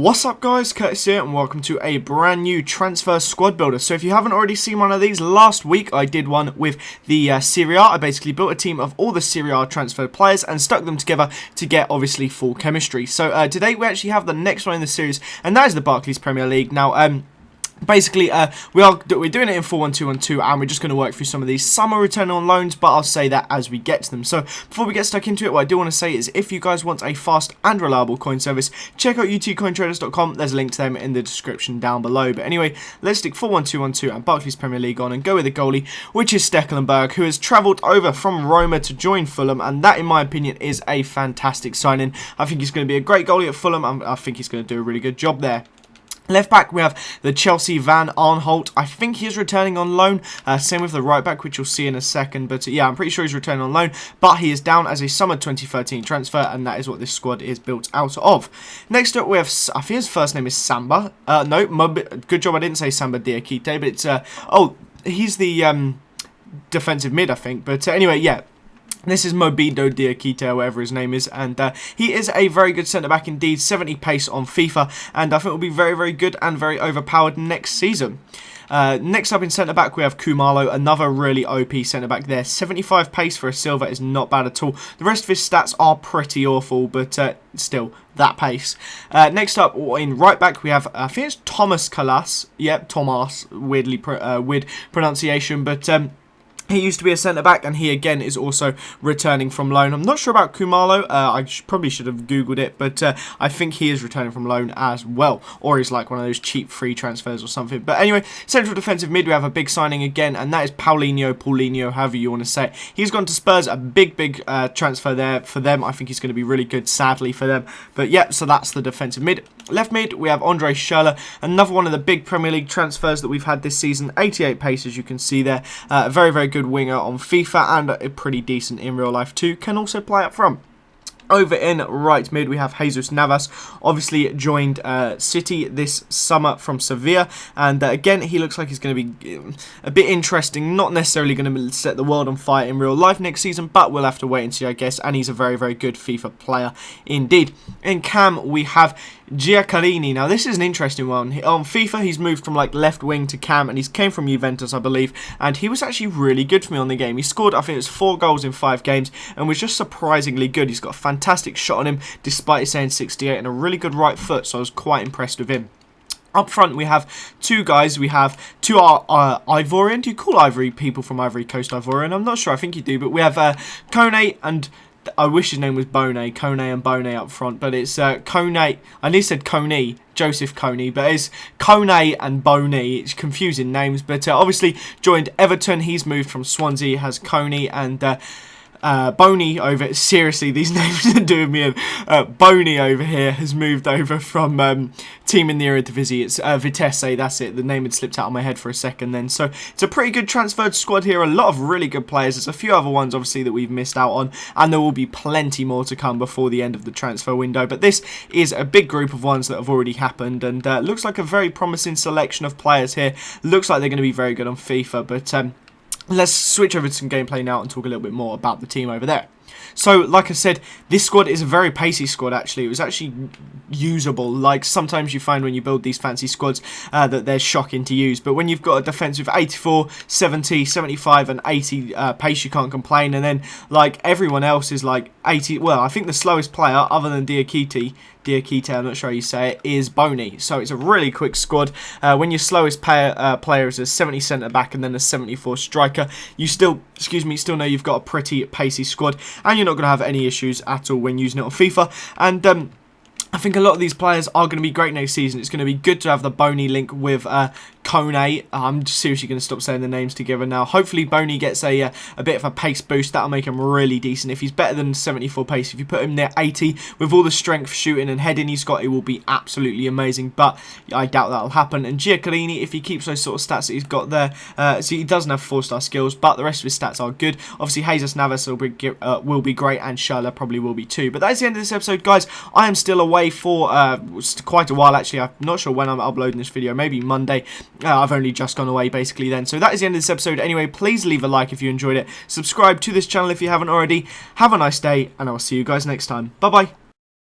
What's up guys, Curtis here and welcome to a brand new transfer squad builder. So if you haven't already seen one of these, last week I did one with the Serie A. I basically built a team of all the Serie A transferred players and stuck them together to get obviously full chemistry. So today we actually have the next one in the series, and that is the Barclays Premier League. Now basically, we're doing it in 4-1-2-1-2, and we're just going to work through some of these. Some are returning on loans, but I'll say that as we get to them. So before we get stuck into it, what I do want to say is if you guys want a fast and reliable coin service, check out utcointraders.com. There's a link to them in the description down below. But anyway, let's stick 4-1-2-1-2 and Barclays Premier League on and go with the goalie, which is Stekelenburg, who has travelled over from Roma to join Fulham, and that, in my opinion, is a fantastic signing. I think he's going to be a great goalie at Fulham, and I think he's going to do a really good job there. Left back, we have the Chelsea Van Arnholt. I think he is returning on loan. Same with the right back, which you'll see in a second. But yeah, I'm pretty sure he's returning on loan. But he is down as a summer 2013 transfer, and that is what this squad is built out of. Next up, we have, I think his first name is Samba. Good job I didn't say Samba Diakite, but it's, he's the defensive mid, I think. But anyway, yeah. This is Mobido Diakite, or whatever his name is, and he is a very good centre-back indeed, 70 pace on FIFA, and I think will be very, very good and very overpowered next season. Next up in centre-back, we have Kumalo, another really OP centre-back there. 75 pace for a silver is not bad at all. The rest of his stats are pretty awful, but still, that pace. Next up, in right-back, we have, I think it's Thomas Kalas. Yep, Thomas, weird pronunciation, but he used to be a centre-back, and he, again, is also returning from loan. I'm not sure about Kumalo. I probably should have Googled it, but I think he is returning from loan as well. Or he's like one of those cheap free transfers or something. But anyway, central defensive mid, we have a big signing again, and that is Paulinho, however you want to say it. He's gone to Spurs, a big transfer there for them. I think he's going to be really good, sadly, for them. But yeah, so that's the defensive mid. Left mid, we have Andre Schürrle, another one of the big Premier League transfers that we've had this season. 88 pace, as you can see there. Very, very good winger on FIFA and pretty decent in real life too. Can also play up front. Over in right mid, we have Jesus Navas, obviously joined City this summer from Sevilla, and again, he looks like he's going to be a bit interesting, not necessarily going to set the world on fire in real life next season, but we'll have to wait and see, I guess, and he's a very, very good FIFA player indeed. In Cam, we have Giacalini. Now, this is an interesting one. On FIFA, he's moved from like left wing to Cam, and he's came from Juventus, I believe, and he was actually really good for me on the game. He scored, I think it was 4 goals in 5 games, and was just surprisingly good. He's got a fantastic shot on him, despite his saying 68, and a really good right foot, so I was quite impressed with him. Up front, we have 2 guys. We have 2 Ivorian. Do you call Ivory people from Ivory Coast Ivorian? I'm not sure. I think you do, but we have Kone and... I wish his name was Kone and Bone up front, but it's Kone. I nearly said Coney, Joseph Coney, but it's Kone and Boney. It's confusing names, but obviously joined Everton. He's moved from Swansea, has Coney and Boney over. Seriously, these names are doing me in. Boney over here has moved over from team in the Eredivisie. It's Vitesse, that's it. The name had slipped out of my head for a second then. So it's a pretty good transferred squad here. A lot of really good players. There's a few other ones, obviously, that we've missed out on, and there will be plenty more to come before the end of the transfer window. But this is a big group of ones that have already happened, and looks like a very promising selection of players here. Looks like they're going to be very good on FIFA, but let's switch over to some gameplay now and talk a little bit more about the team over there. So, like I said, this squad is a very pacey squad, actually. It was actually usable. Like, sometimes you find when you build these fancy squads that they're shocking to use. But when you've got a defence with 84, 70, 75 and 80 pace, you can't complain. And then, like, everyone else is, like, 80. Well, I think the slowest player, other than Diakite, I'm not sure how you say it, is Boney. So it's a really quick squad. When your slowest player is a 70 centre-back and then a 74 striker, you still know you've got a pretty pacey squad, and you're not going to have any issues at all when using it on FIFA. And I think a lot of these players are going to be great next season. It's going to be good to have the Boney link with Kone. I'm seriously going to stop saying the names together now. Hopefully Boney gets a bit of a pace boost. That'll make him really decent. If he's better than 74 pace, if you put him near 80, with all the strength, shooting and heading he's got, it will be absolutely amazing. But I doubt that'll happen. And Giacalini, if he keeps those sort of stats that he's got there, so he doesn't have 4-star skills, but the rest of his stats are good. Obviously, Jesus Navas will be great, and Schürrle probably will be too. But that's the end of this episode, guys. I am still away for quite a while, actually. I'm not sure when I'm uploading this video. Maybe Monday. I've only just gone away basically then. So that is the end of this episode. Anyway, please leave a like if you enjoyed it. Subscribe to this channel if you haven't already. Have a nice day, and I'll see you guys next time. Bye bye.